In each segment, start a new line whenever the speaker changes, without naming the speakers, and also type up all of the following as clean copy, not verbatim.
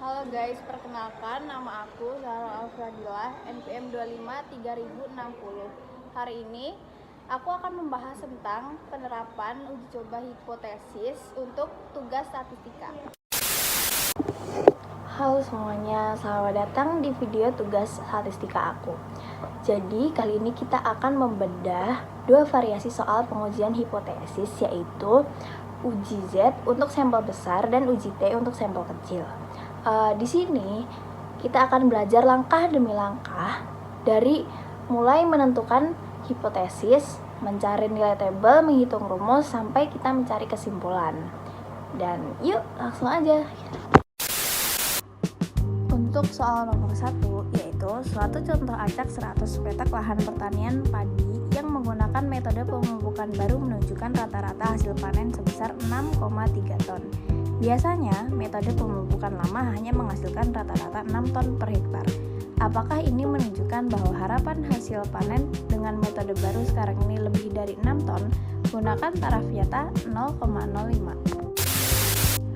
Halo guys, perkenalkan nama aku Zahra Alfadilah, NPM 253060. Hari ini aku akan membahas tentang penerapan uji coba hipotesis untuk tugas statistika.
Halo semuanya, selamat datang di video tugas statistika aku. Jadi kali ini kita akan membedah dua variasi soal pengujian hipotesis, yaitu uji Z untuk sampel besar dan uji T untuk sampel kecil. Di sini kita akan belajar langkah demi langkah dari mulai menentukan hipotesis, mencari nilai tabel, menghitung rumus, sampai kita mencari kesimpulan. Dan yuk langsung aja. Untuk soal nomor 1, yaitu suatu contoh acak 100 petak lahan pertanian padi yang menggunakan metode pemupukan baru menunjukkan rata-rata hasil panen sebesar 6,3 ton. Biasanya, metode pemupukan lama hanya menghasilkan rata-rata 6 ton per hektar. Apakah ini menunjukkan bahwa harapan hasil panen dengan metode baru sekarang ini lebih dari 6 ton? Gunakan taraf Vieta 0,05.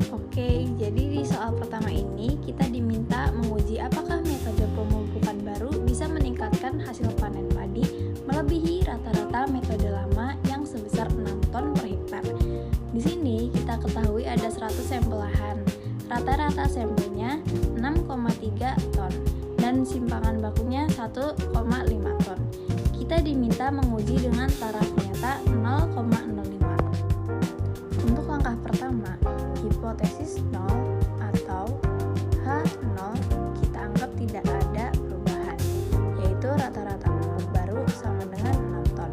Oke, jadi di soal pertama ini kita diminta menguji apakah metode pemupukan baru bisa meningkatkan hasil panen padi melebihi rata-rata metode lama yang sebesar 6 ton per hektar. Di sini kita ketahui ada 100 sampel lahan. Rata-rata sampelnya 6,3 ton dan simpangan bakunya 1,5 ton. Kita diminta menguji dengan taraf Vieta 0,05. Untuk langkah pertama, hipotesis 0 atau H0 kita anggap tidak ada perubahan, yaitu rata-rata pupuk baru sama dengan 6 ton.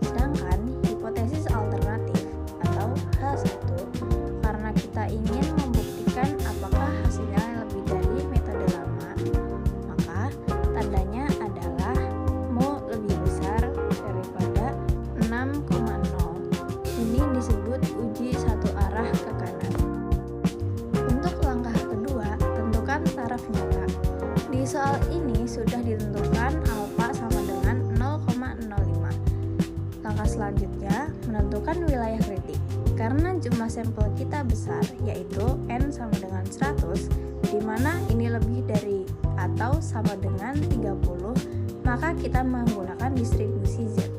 Sedangkan hipotesis alternatif atau H1, karena kita ingin membuktikan apakah hasilnya lebih dari metode lama, maka tandanya adalah mu lebih besar daripada 6,0. Ini disebut uji satu arah ke kanan. Untuk langkah kedua, tentukan taraf nyata. Di soal ini sudah ditentukan alfa sama dengan 0,05. Langkah selanjutnya, menentukan wilayah kritik. Karena jumlah sampel kita besar, yaitu N sama dengan 100, di mana ini lebih dari atau sama dengan 30, maka kita menggunakan distribusi Z.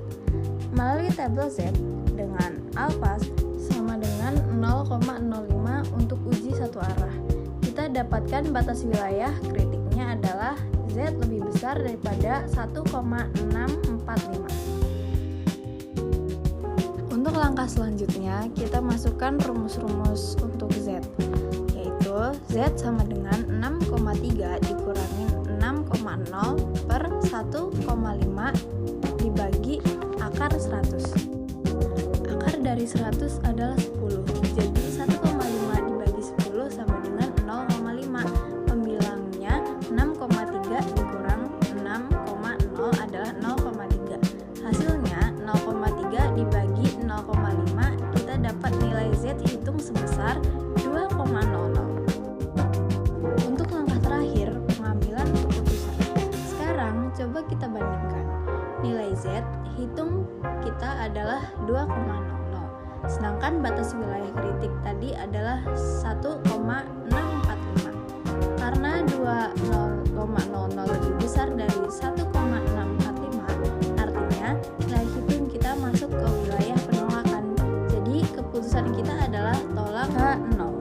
Melalui tabel Z dengan alfa sama dengan 0,05 untuk uji satu arah, kita dapatkan batas wilayah kritiknya adalah Z lebih besar daripada 1,645. Untuk langkah selanjutnya, kita masukkan rumus-rumus untuk Z, yaitu Z sama dengan 6,3 dikurangin 6,0 per 1,5 dibagi akar 100. Akar dari 100 adalah 10, jadi 1,5 dibagi 10 sama dengan 0,5. Pembilangnya 6,3 dikurang 6,0 adalah 0,3. Hasilnya 0,3 dibagi 0,5, kita dapat nilai Z hitung sebesar 2,00. Untuk langkah terakhir, pengambilan keputusan. Sekarang coba kita bandingkan. Nilai Z hitung kita adalah 2,00, sedangkan batas wilayah kritik tadi adalah 1,645. Karena 2,00 lebih besar dari 1,645, artinya nilai hitung kita masuk ke wilayah penolakan. Jadi keputusan kita adalah tolak H0.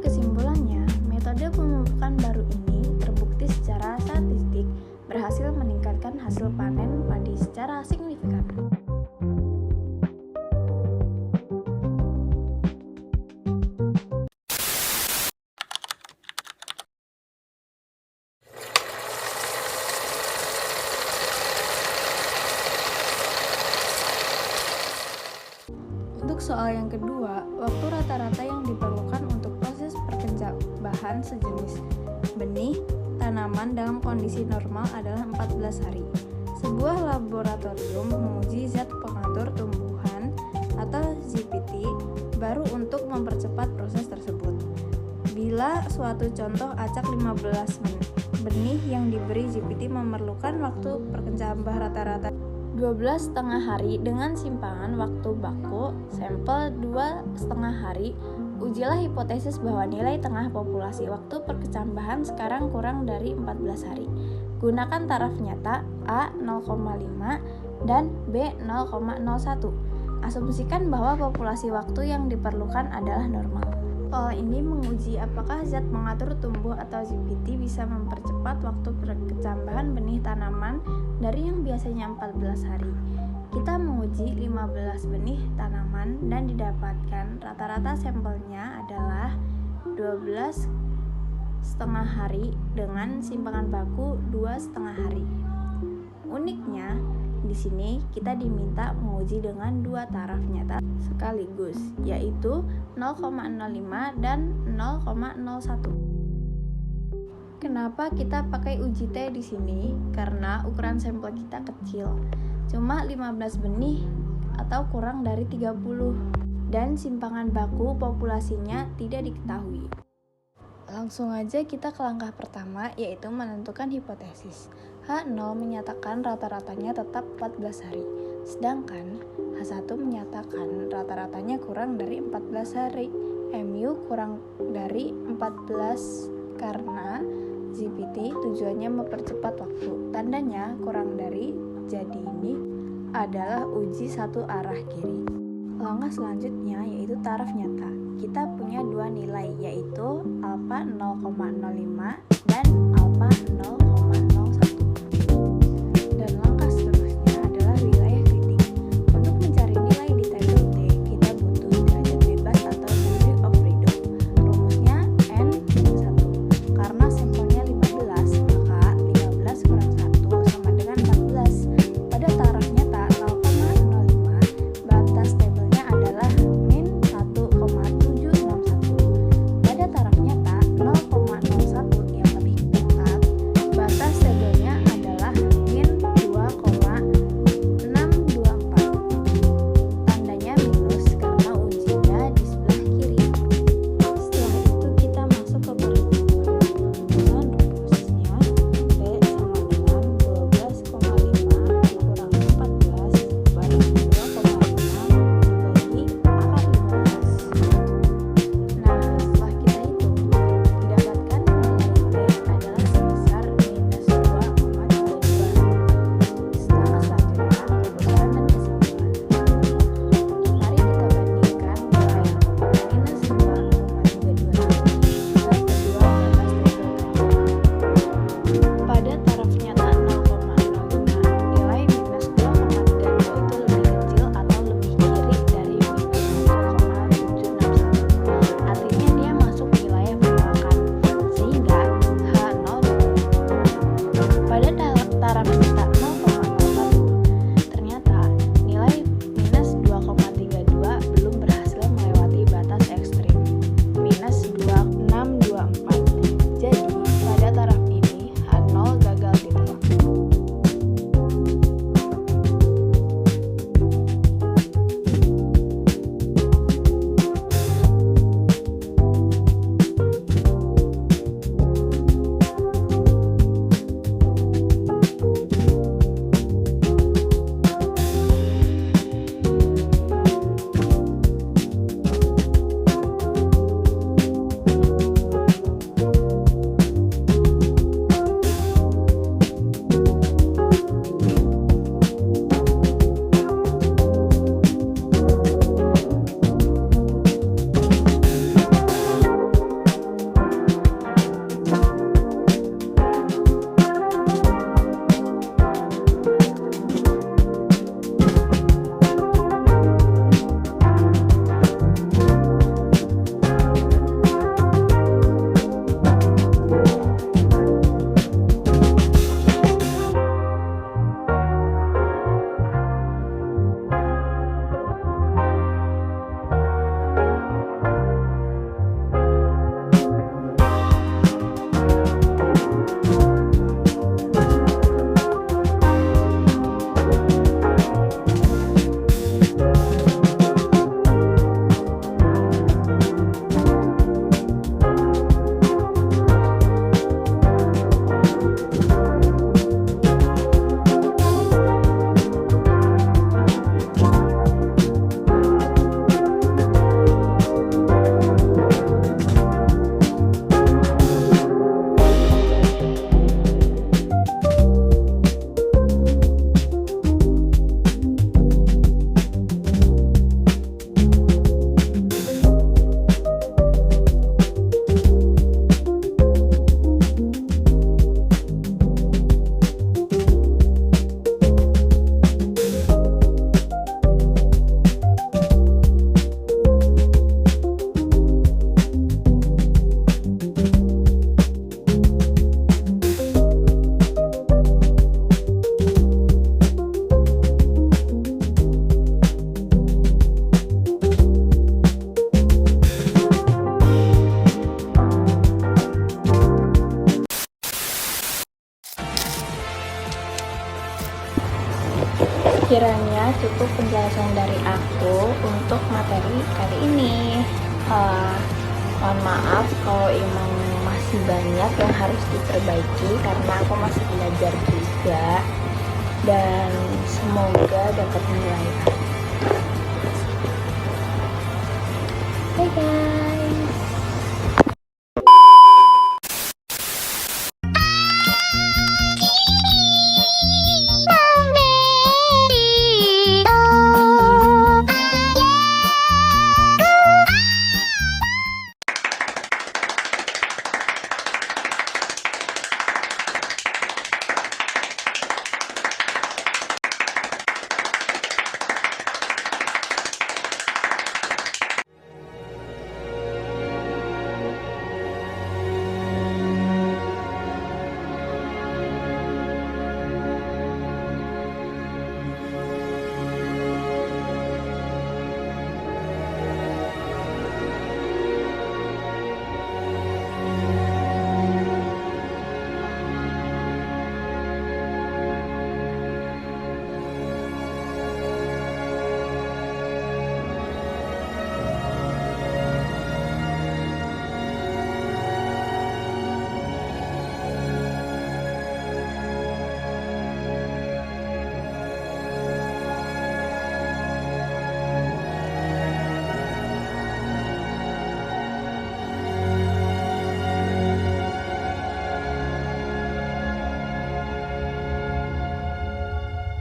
kesimpulannya, metode pemupukan baru ini terbukti secara statistik berhasil meningkatkan hasil panen padi secara signifikan. Untuk soal yang kedua, waktu rata-rata yang diperlukan untuk proses perkecambahan sejenis benih tanaman dalam kondisi normal adalah 14 hari. Sebuah laboratorium menguji zat pengatur tumbuhan atau ZPT baru untuk mempercepat proses tersebut. Bila suatu contoh acak 15 benih yang diberi ZPT memerlukan waktu perkecambah rata-rata 12,5 hari dengan simpangan waktu baku sampel 2,5 hari, ujilah hipotesis bahwa nilai tengah populasi waktu perkecambahan sekarang kurang dari 14 hari. Gunakan taraf nyata A 0,5 dan B 0,01. Asumsikan bahwa populasi waktu yang diperlukan adalah normal. Soal ini menguji apakah zat pengatur tumbuh atau ZPT bisa mempercepat waktu perkecambahan benih tanaman dari yang biasanya 14 hari. Kita menguji 15 benih tanaman dan didapatkan rata-rata sampelnya adalah 12,5 hari dengan simpangan baku 2,5 hari. Uniknya, di sini kita diminta menguji dengan dua taraf nyata sekaligus, yaitu 0,05 dan 0,01. Kenapa kita pakai uji T di sini? Karena ukuran sampel kita kecil, cuma 15 benih atau kurang dari 30, dan simpangan baku populasinya tidak diketahui. Langsung aja kita ke langkah pertama, yaitu menentukan hipotesis. H0 menyatakan rata-ratanya tetap 14 hari, sedangkan H1 menyatakan rata-ratanya kurang dari 14 hari. MU kurang dari 14 karena ZPT tujuannya mempercepat waktu. Tandanya kurang dari, jadi ini adalah uji satu arah kiri. Langkah selanjutnya yaitu taraf nyata. Kita punya dua nilai, yaitu alfa 0,05 dan alfa 0,01. Dan langkah seterusnya adalah wilayah kritik. Untuk mencari nilai di tabel T, kita butuh derajat bebas atau degree of freedom. Rumusnya N-1. Karena sampelnya 15, maka 15 kurang 1 sama dengan 14. Pada taraf nyata 0,05, batas tabelnya adalah min 1,761. Pada taraf nyata 0,01 yang lebih ketat, Kiranya cukup penjelasan dari aku untuk materi kali ini. Mohon maaf kalau emang masih banyak yang harus diperbaiki karena aku masih belajar juga, dan semoga dapat nilai A. Bye guys.